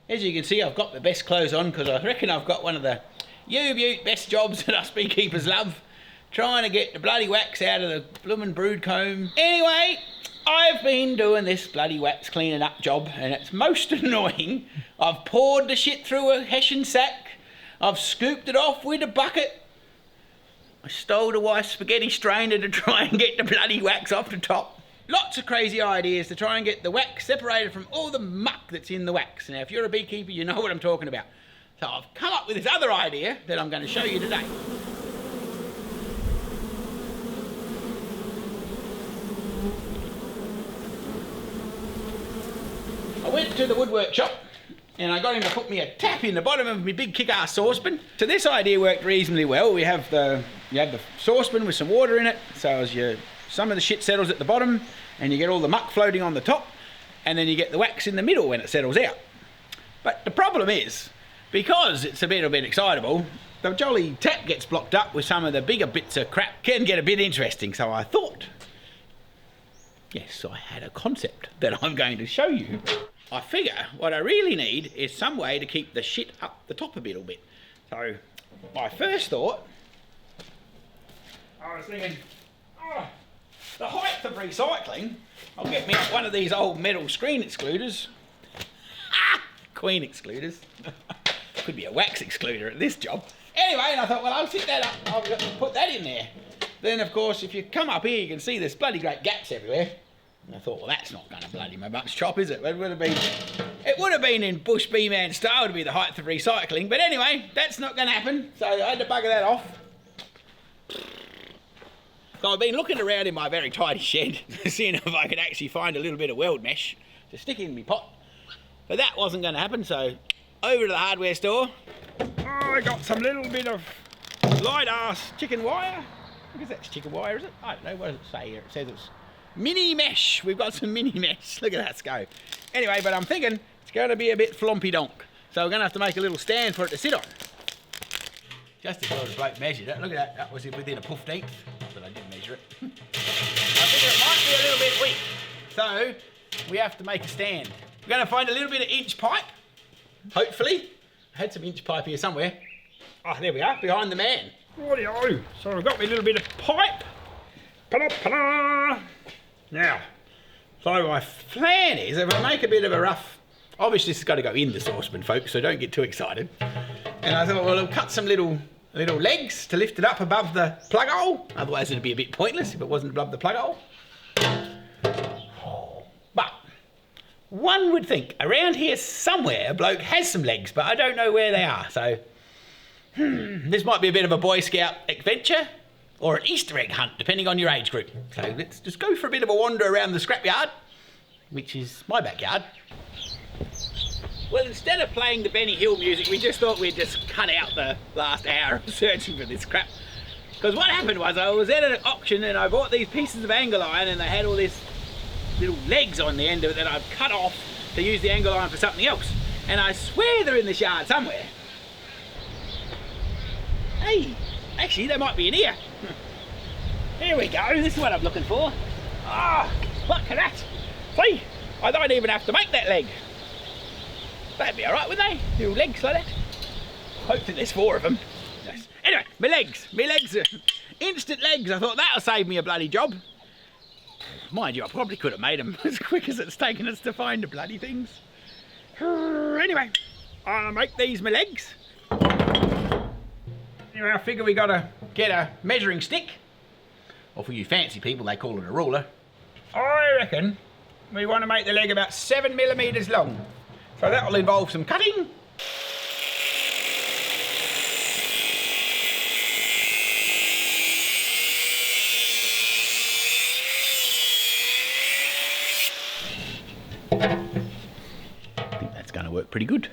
As you can see, I've got the best clothes on because I reckon I've got one of the U-Butte best jobs that us beekeepers love. Trying to get the bloody wax out of the bloomin' brood comb. Anyway, I've been doing this bloody wax cleaning up job and it's most annoying. I've poured the shit through a hessian sack. I've scooped it off with a bucket. I stole the wife's spaghetti strainer to try and get the bloody wax off the top. Lots of crazy ideas to try and get the wax separated from all the muck that's in the wax. Now, if you're a beekeeper, you know what I'm talking about. So I've come up with this other idea that I'm going to show you today. I went to the woodwork shop and I got him to put me a tap in the bottom of my big kick-ass saucepan. So this idea worked reasonably well. You have the saucepan with some water in it, so as some of the shit settles at the bottom and you get all the muck floating on the top, and then you get the wax in the middle when it settles out. But the problem is, because it's a bit excitable, the jolly tap gets blocked up with some of the bigger bits of crap. Can get a bit interesting, so I thought, yes, I had a concept that I'm going to show you. I figure what I really need is some way to keep the shit up the top a little bit. So my first thought, I was thinking, the height of recycling, I'll get me one of these old metal screen excluders. Queen excluders. Could be a wax excluder at this job. Anyway, and I thought, well, I'll sit that up, I'll put that in there. Then, of course, if you come up here, you can see there's bloody great gaps everywhere. And I thought, well, that's not going to bloody my much chop, is it? It would have been in Bush Bee Man style to be the height of recycling. But anyway, that's not going to happen. So I had to bugger that off. So I've been looking around in my very tidy shed, seeing if I could actually find a little bit of weld mesh to stick in my pot. But that wasn't going to happen, so over to the hardware store. I got some little bit of light-ass chicken wire. I guess that's chicken wire, is it? I don't know, what does it say here? It says it's mini mesh. We've got some mini mesh. Look at that scope. Anyway, but I'm thinking it's going to be a bit flompy donk. So we're going to have to make a little stand for it to sit on. Just as well as the bloke measured it. Look at that, that was within a 15th. Not that I didn't measure it. I figure it might be a little bit weak. So we have to make a stand. We're going to find a little bit of inch pipe, hopefully. I had some inch pipe here somewhere. Oh, there we are, behind the man. Rightio. So I've got me a little bit of pipe. Pa-da-pa-da. Now, so my plan is if I make a bit of a rough, obviously this has got to go in the saucepan, folks, so don't get too excited. And I thought, well, I'll cut some little legs to lift it up above the plug hole. Otherwise it'd be a bit pointless if it wasn't above the plug hole. But one would think around here somewhere a bloke has some legs, but I don't know where they are. So this might be a bit of a Boy Scout adventure or an Easter egg hunt, depending on your age group. So let's just go for a bit of a wander around the scrapyard, which is my backyard. Well, instead of playing the Benny Hill music, we just thought we'd just cut out the last hour of searching for this crap. Because what happened was I was at an auction and I bought these pieces of angle iron and they had all these little legs on the end of it that I'd cut off to use the angle iron for something else. And I swear they're in this yard somewhere. Hey, actually they might be in here. Here we go, this is what I'm looking for. Ah, look at that. See, I don't even have to make that leg. That'd be alright, wouldn't they? Little legs like that. Hopefully there's 4 of them. Yes. Anyway, my legs, instant legs. I thought that'll save me a bloody job. Mind you, I probably could have made them as quick as it's taken us to find the bloody things. Anyway, I'll make these my legs. Anyway, I figure we gotta get a measuring stick. Or for you fancy people, they call it a ruler. I reckon we want to make the leg about 7mm long. So that'll involve some cutting. I think that's going to work pretty good.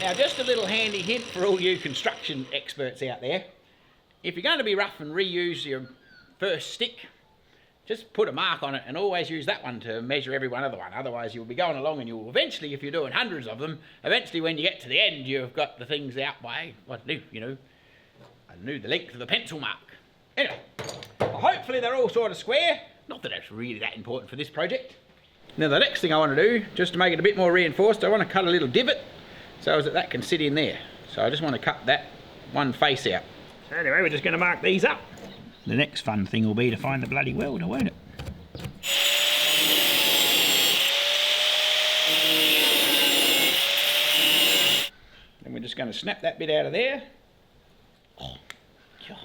Now, just a little handy hint for all you construction experts out there. If you're going to be rough and reuse your first stick, just put a mark on it and always use that one to measure every one other one. Otherwise you'll be going along and you'll eventually, if you're doing hundreds of them, eventually when you get to the end you've got the things out by, what to do, you know, I knew the length of the pencil mark. Anyway, hopefully they're all sort of square. Not that it's really that important for this project. Now the next thing I want to do, just to make it a bit more reinforced, I want to cut a little divot so that can sit in there. So I just want to cut that one face out. So anyway, we're just going to mark these up. The next fun thing will be to find the bloody welder, won't it? Then we're just going to snap that bit out of there. Oh, God.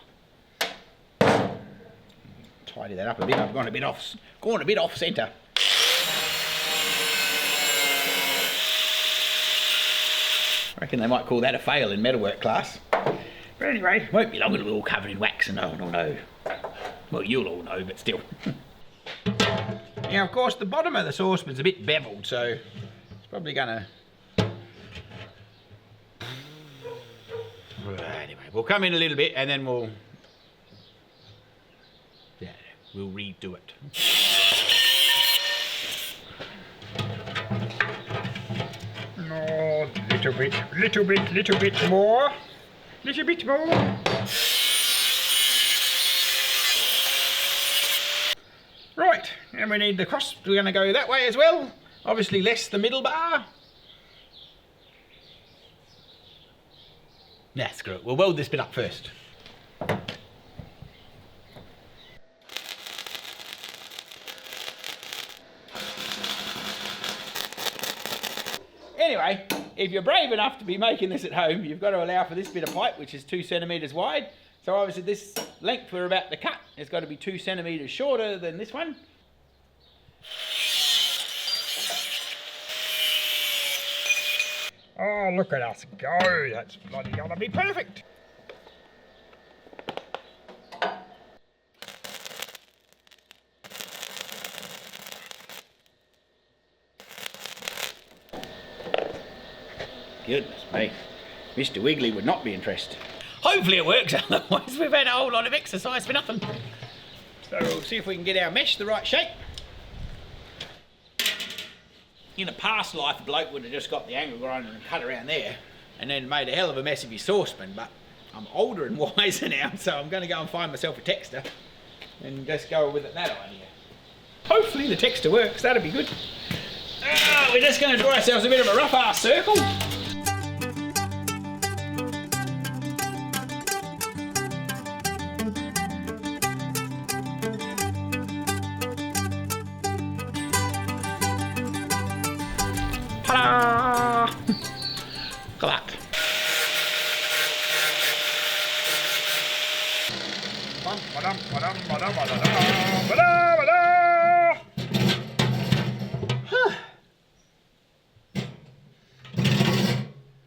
Tidy that up a bit. I've gone a bit off centre. I reckon they might call that a fail in metalwork class. But anyway, it won't be long until we're all covered in wax and I'll know. Well, you'll all know, but still. Now, of course, the bottom of the saucepan's a bit beveled, so it's probably gonna... Anyway, we'll come in a little bit and then we'll redo it. No, little bit more. Little bit more. Right, and we need the cross. We're going to go that way as well. Obviously less the middle bar. Nah, screw it. We'll weld this bit up first. Anyway, if you're brave enough to be making this at home, you've got to allow for this bit of pipe, which is 2 centimetres wide. So obviously this length we're about to cut has got to be 2 centimetres shorter than this one. Oh, look at us go. That's bloody gonna be perfect. Goodness me, Mr. Wiggly would not be interested. Hopefully it works, otherwise we've had a whole lot of exercise for nothing. So we'll see if we can get our mesh the right shape. In a past life, a bloke would have just got the angle grinder and cut around there and then made a hell of a mess of his saucepan, but I'm older and wiser now, so I'm going to go and find myself a texture and just go with that idea. Hopefully the texture works, that'll be good. We're just going to draw ourselves a bit of a rough ass circle. Ta-da! Look at that.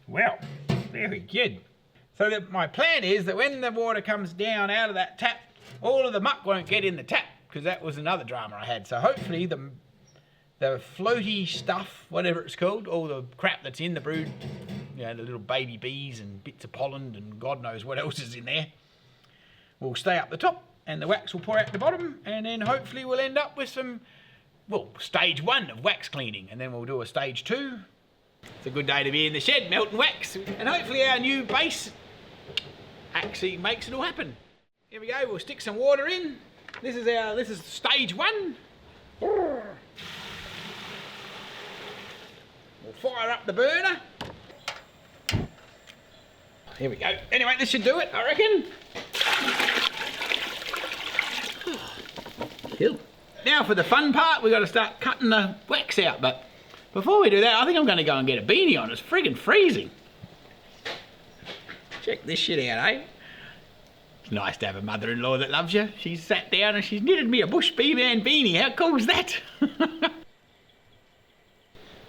Well, very good. So my plan is that when the water comes down out of that tap, all of the muck won't get in the tap, because that was another drama I had. So hopefully the floaty stuff, whatever it's called, all the crap that's in the brood, you know, the little baby bees and bits of pollen and God knows what else is in there, will stay up the top and the wax will pour out the bottom, and then hopefully we'll end up with some, well, stage 1 of wax cleaning, and then we'll do a stage 2. It's a good day to be in the shed melting wax, and hopefully our new base actually makes it all happen. Here we go, we'll stick some water in. This is stage 1. We'll fire up the burner. Here we go. Anyway, this should do it, I reckon. Cool. Now for the fun part, we've got to start cutting the wax out, but before we do that, I think I'm going to go and get a beanie on. It's friggin' freezing. Check this shit out, eh? It's nice to have a mother-in-law that loves you. She's sat down and she's knitted me a bush bee-man beanie. How cool is that?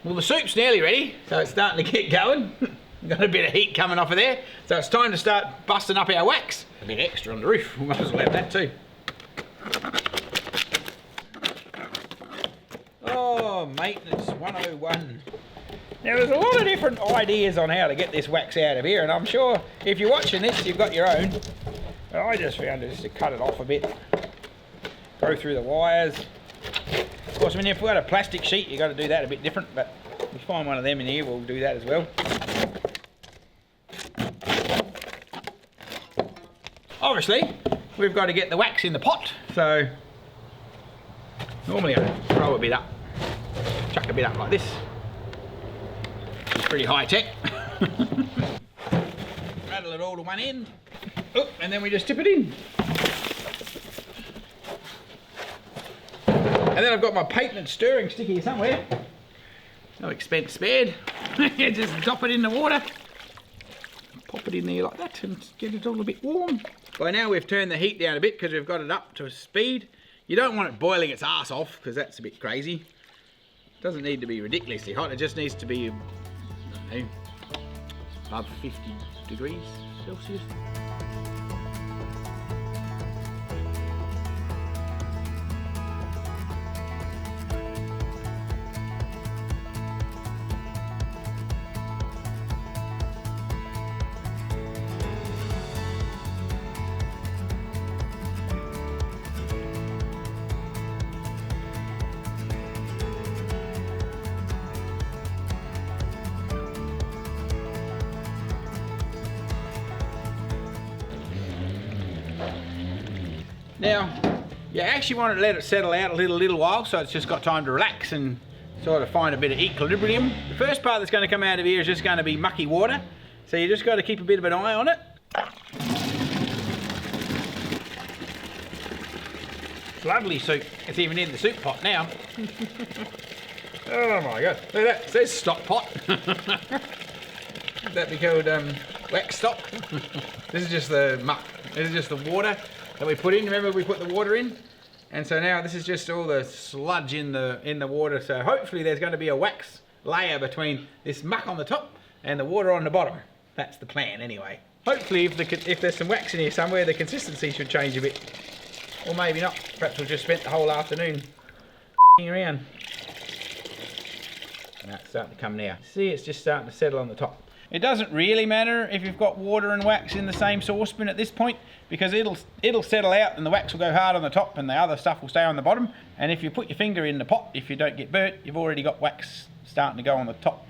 Well, the soup's nearly ready, so it's starting to get going. Got a bit of heat coming off of there, so it's time to start busting up our wax. A bit extra on the roof, we might as well have that too. Oh, maintenance 101. Now there's a lot of different ideas on how to get this wax out of here, and I'm sure if you're watching this, you've got your own. But I just found just to cut it off a bit. go through the wires. Of course, I mean, if we've got a plastic sheet, you've got to do that a bit different, but if we find one of them in here, we'll do that as well. Obviously, we've got to get the wax in the pot, so normally I throw a bit up, chuck a bit up like this. It's pretty high tech. Rattle it all to one end, and then we just tip it in. And then I've got my patent stirring stick here somewhere. No expense spared. Just drop it in the water. Pop it in there like that and get it all a bit warm. By now we've turned the heat down a bit because we've got it up to speed. You don't want it boiling its ass off because that's a bit crazy. It doesn't need to be ridiculously hot. It just needs to be, I don't know, above 50 degrees Celsius. Now, you actually want to let it settle out a little while so it's just got time to relax and sort of find a bit of equilibrium. The first part that's going to come out of here is just going to be mucky water, so you just got to keep a bit of an eye on it. It's lovely soup. It's even in the soup pot now. Oh my god, look at that, it says stock pot. Would that be called wax stock? This is just the muck, this is just the water that we put in. Remember, we put the water in, and so now this is just all the sludge in the water. So hopefully there's going to be a wax layer between this muck on the top and the water on the bottom. That's the plan anyway. Hopefully if there's some wax in here somewhere, the consistency should change a bit, or maybe not. Perhaps we'll just spend the whole afternoon around. Now it's starting to come now. See, it's just starting to settle on the top. It doesn't really matter if you've got water and wax in the same saucepan at this point, because it'll settle out and the wax will go hard on the top and the other stuff will stay on the bottom. And if you put your finger in the pot, if you don't get burnt, you've already got wax starting to go on the top.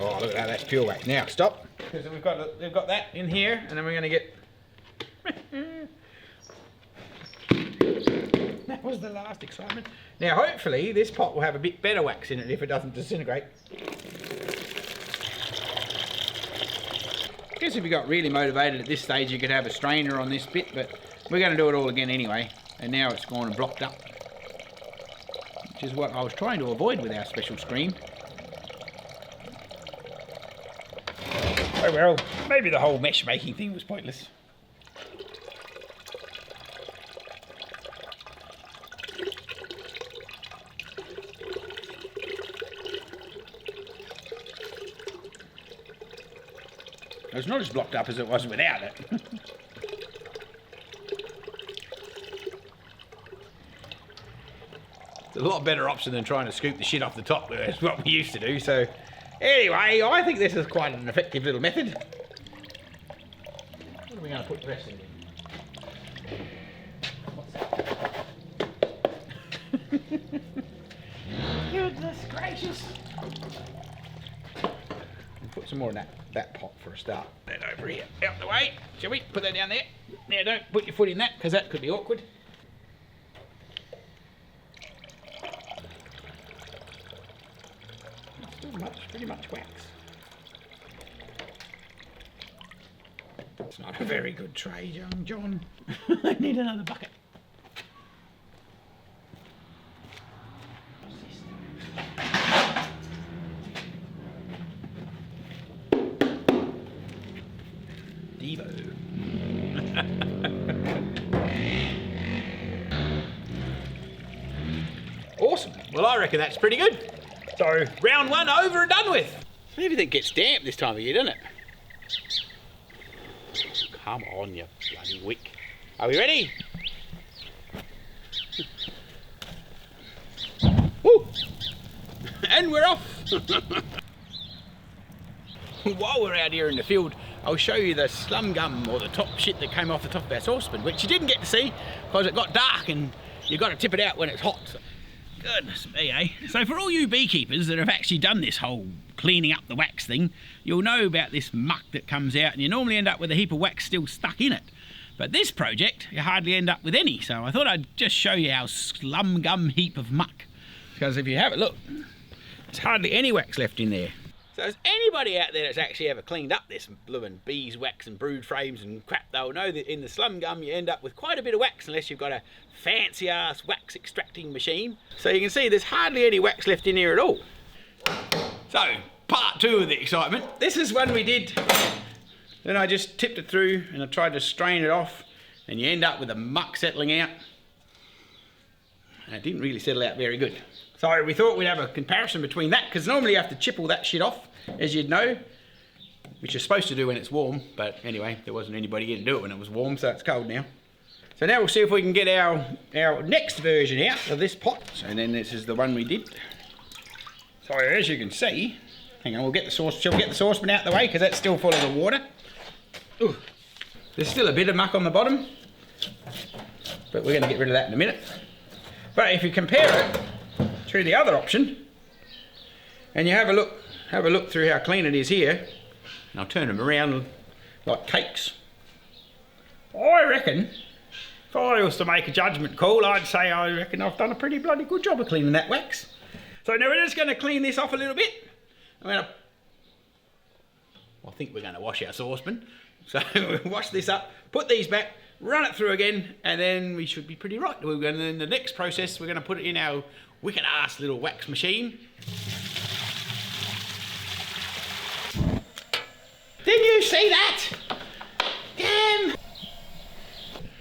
Oh, look at that, that's pure wax. Now stop, because we've got that in here, and then we're going to get... That was the last excitement. Now hopefully this pot will have a bit better wax in it if it doesn't disintegrate. I guess if you got really motivated at this stage you could have a strainer on this bit, but we're going to do it all again anyway, and now it's gone and blocked up, which is what I was trying to avoid with our special screen. Oh well, maybe the whole mesh making thing was pointless. It's not as blocked up as it was without it. It's a lot better option than trying to scoop the shit off the top. That's what we used to do. So anyway, I think this is quite an effective little method. What are we going to put the rest in? What's that? Goodness gracious. Put some more in that pot for a start. That over here, out the way. Shall we put that down there? Now don't put your foot in that, because that could be awkward. It's still pretty much wax. It's not a very good tray, young John. I need another bucket. Awesome. Well, I reckon that's pretty good. So, round one over and done with. Everything gets damp this time of year, doesn't it? Come on, you bloody wick. Are we ready? Woo! And we're off. While we're out here in the field I'll show you the slum gum, or the top shit that came off the top of our saucepan, which you didn't get to see because it got dark and you've got to tip it out when it's hot. So, goodness me, eh? So for all you beekeepers that have actually done this whole cleaning up the wax thing, you'll know about this muck that comes out, and you normally end up with a heap of wax still stuck in it. But this project, you hardly end up with any, so I thought I'd just show you our slum gum heap of muck. Because if you have a look, there's hardly any wax left in there. So is anybody out there that's actually ever cleaned up this blooming beeswax and brood frames and crap, they'll know that in the slum gum you end up with quite a bit of wax unless you've got a fancy ass wax extracting machine. So you can see there's hardly any wax left in here at all. So, part 2 of the excitement. This is one we did. Then I just tipped it through and I tried to strain it off, and you end up with the muck settling out. And it didn't really settle out very good. So we thought we'd have a comparison between that, because normally you have to chip all that shit off, as you'd know, which you're supposed to do when it's warm, but anyway, there wasn't anybody here to do it when it was warm, so it's cold now. So now we'll see if we can get our next version out of this pot. So then this is the one we did. So as you can see, hang on, shall we get the saucepan out the way, because that's still full of the water. Ooh. There's still a bit of muck on the bottom, but we're going to get rid of that in a minute. But if you compare it to the other option, and you have a look through how clean it is here, and I'll turn them around like cakes. I reckon, if I was to make a judgment call, I'd say I reckon I've done a pretty bloody good job of cleaning that wax. So now we're just going to clean this off a little bit. I think we're going to wash our saucepan. So we'll wash this up, put these back, run it through again, and then we should be pretty right. And then in the next process, we're going to put it in our wicked ass little wax machine. Didn't you see that? Damn!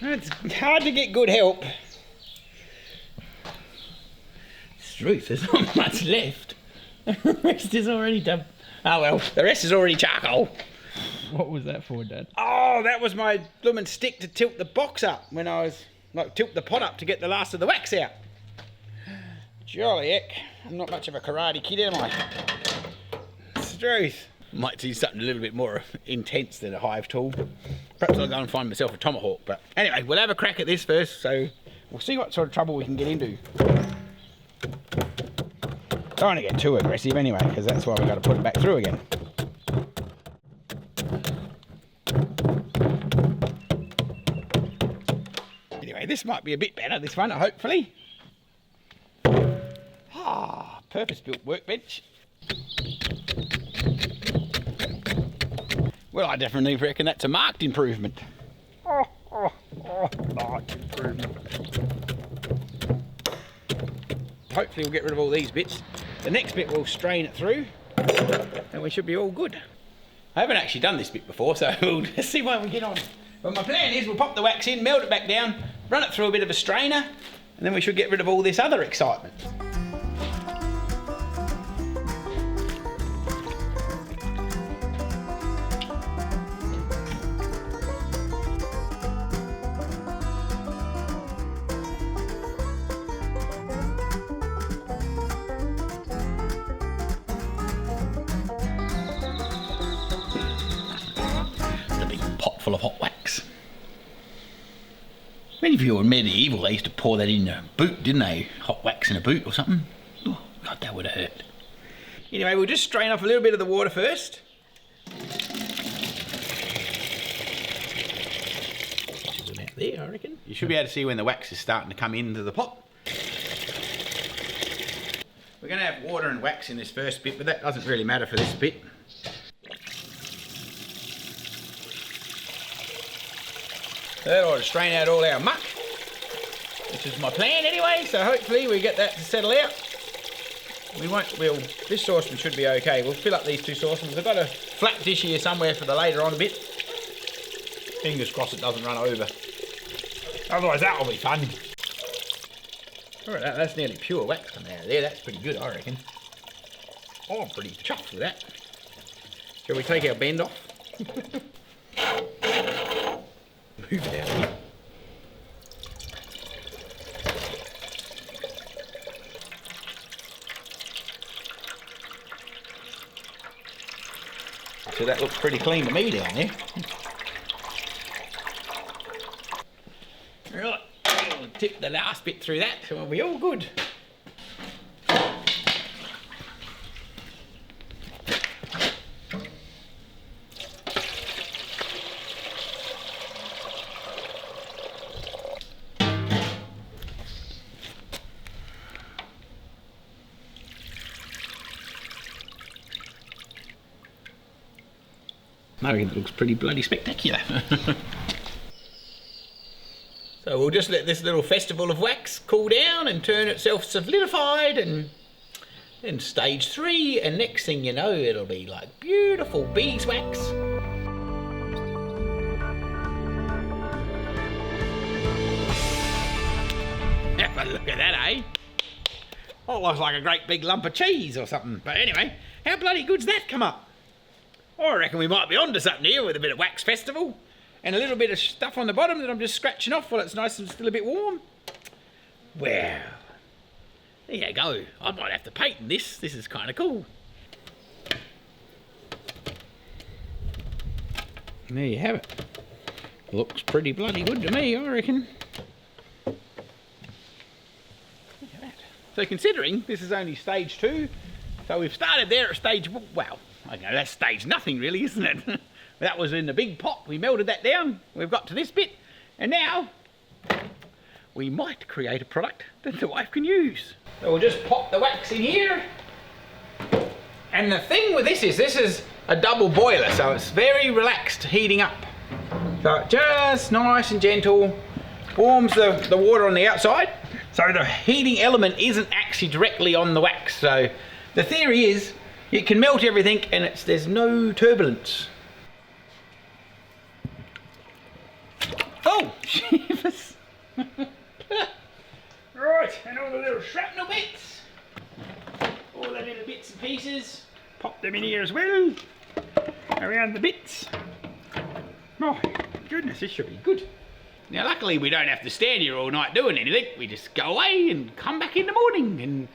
It's hard to get good help. It's truth, there's not much left. The rest is already done. Oh well, the rest is already charcoal. What was that for, Dad? Oh, that was my blooming stick to tilt the box up when I was, tilt the pot up to get the last of the wax out. Jolly heck, I'm not much of a karate kid, am I? It's the truth. Might do something a little bit more intense than a hive tool. Perhaps I'll go and find myself a tomahawk, but anyway, we'll have a crack at this first, so we'll see what sort of trouble we can get into. Don't want to get too aggressive anyway, because that's why we've got to put it back through again. Anyway, this might be a bit better, this one, hopefully. Ah, purpose-built workbench. Well, I definitely reckon that's a marked improvement. Marked improvement. Hopefully we'll get rid of all these bits. The next bit we'll strain it through, and we should be all good. I haven't actually done this bit before, so we'll just see why we get on. But my plan is we'll pop the wax in, melt it back down, run it through a bit of a strainer, and then we should get rid of all this other excitement. Full of hot wax. When if you were medieval, they used to pour that in a boot, didn't they? Hot wax in a boot or something. Oh, God, that would have hurt. Anyway, we'll just strain off a little bit of the water first. Should go out there, I reckon. You should be able to see when the wax is starting to come into the pot. We're going to have water and wax in this first bit, but that doesn't really matter for this bit. That ought to strain out all our muck, which is my plan anyway, so hopefully we get that to settle out. This saucepan should be okay. We'll fill up these two saucepans. I've got a flat dish here somewhere for the later on a bit. Fingers crossed it doesn't run over. Otherwise that'll be fun. Alright, that's nearly pure wax coming out of there. That's pretty good, I reckon. Oh, I'm pretty chuffed with that. Shall we take our bend off? Move it out here. So that looks pretty clean to me down there. Right, we'll tip the last bit through that, so we'll be all good. I reckon it looks pretty bloody spectacular. So we'll just let this little festival of wax cool down and turn itself solidified, and then stage 3, and next thing you know it'll be like beautiful beeswax. Have a look at that, eh? Oh, it looks like a great big lump of cheese or something. But anyway, how bloody good's that come up? I reckon we might be onto something here with a bit of wax festival and a little bit of stuff on the bottom that I'm just scratching off while it's nice and still a bit warm. Well, there you go. I might have to patent this. This is kind of cool. And there you have it. Looks pretty bloody good to me, I reckon. Look at that. So considering this is only stage 2, so we've started there at stage, well, I don't know, that's stage nothing really, isn't it? That was in the big pot, we melted that down, we've got to this bit, and now we might create a product that the wife can use. So we'll just pop the wax in here, and the thing with this is a double boiler, so it's very relaxed heating up. So just nice and gentle, warms the water on the outside, so the heating element isn't actually directly on the wax. So the theory is it can melt everything and there's no turbulence. Oh, shivers. Right, and all the little shrapnel bits. All the little bits and pieces. Pop them in here as well. Around the bits. Oh, goodness, this should be good. Now, luckily, we don't have to stand here all night doing anything. We just go away and come back in the morning, and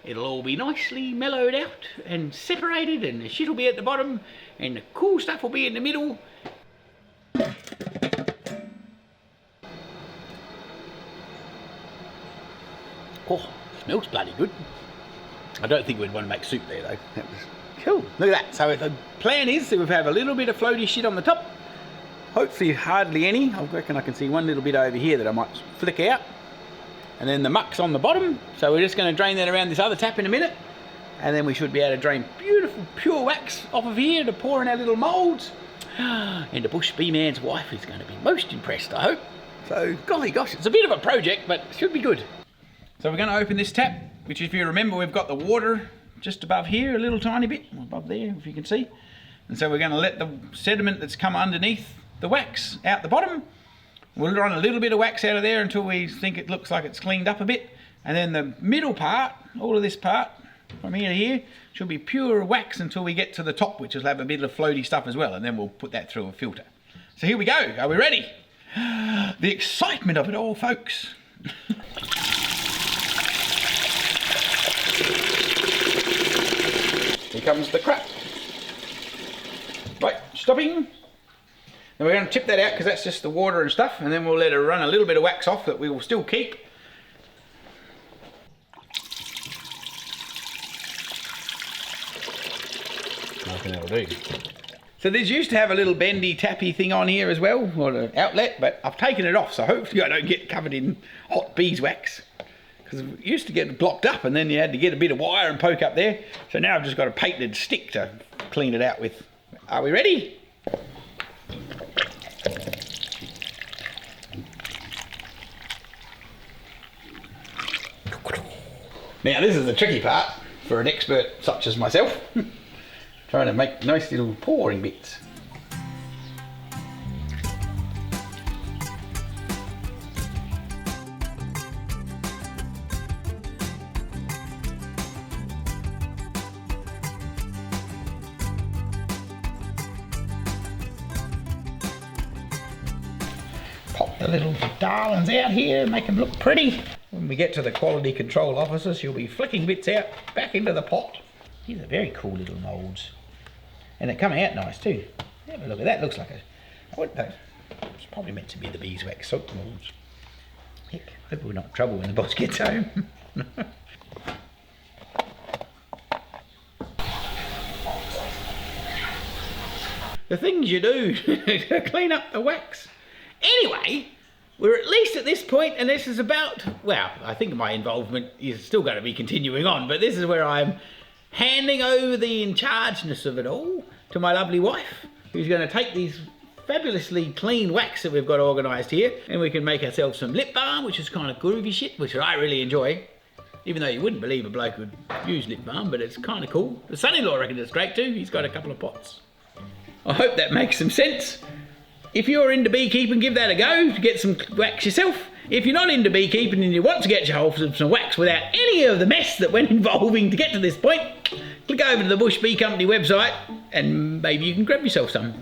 it'll all be nicely mellowed out and separated, and the shit will be at the bottom, and the cool stuff will be in the middle. Oh, smells bloody good. I don't think we'd want to make soup there, though. That was cool. Look at that. So the plan is that we have a little bit of floaty shit on the top. Hopefully hardly any. I reckon I can see one little bit over here that I might flick out. And then the muck's on the bottom. So we're just going to drain that around this other tap in a minute. And then we should be able to drain beautiful pure wax off of here to pour in our little moulds. And the bush bee man's wife is going to be most impressed, I hope. So, golly gosh, it's a bit of a project, but it should be good. So we're going to open this tap, which if you remember, we've got the water just above here, a little tiny bit, above there, if you can see. And so we're going to let the sediment that's come underneath the wax out the bottom. We'll run a little bit of wax out of there until we think it looks like it's cleaned up a bit. And then the middle part, all of this part, from here to here, should be pure wax until we get to the top, which will have a bit of floaty stuff as well, and then we'll put that through a filter. So here we go. Are we ready? The excitement of it all, folks. Here comes the crap. Right, stopping. Now we're going to tip that out because that's just the water and stuff, and then we'll let it run a little bit of wax off that we will still keep. I think that'll do. So these used to have a little bendy tappy thing on here as well, or an outlet, but I've taken it off, so hopefully I don't get covered in hot beeswax. Because it used to get blocked up and then you had to get a bit of wire and poke up there. So now I've just got a patented stick to clean it out with. Are we ready? Now this is the tricky part for an expert such as myself. Trying to make nice little pouring bits. Pop the little darlings out here, make them look pretty. When we get to the quality control officer, she'll be flicking bits out back into the pot. These are very cool little moulds. And they're coming out nice too. Have a look at that. Looks like it's probably meant to be the beeswax soap molds. Heck, hope we're not in trouble when the boss gets home. The things you do to clean up the wax. Anyway, we're at least at this point, and this is about, well, I think my involvement is still going to be continuing on, but this is where I'm handing over the in-chargeness of it all to my lovely wife, who's going to take these fabulously clean wax that we've got organised here, and we can make ourselves some lip balm, which is kind of groovy shit, which I really enjoy. Even though you wouldn't believe a bloke would use lip balm, but it's kind of cool. The son-in-law reckons it's great too. He's got a couple of pots. I hope that makes some sense. If you're into beekeeping, give that a go to get some wax yourself. If you're not into beekeeping and you want to get your hold of some wax without any of the mess that went involving to get to this point, click over to the Bush Bee Company website and maybe you can grab yourself some.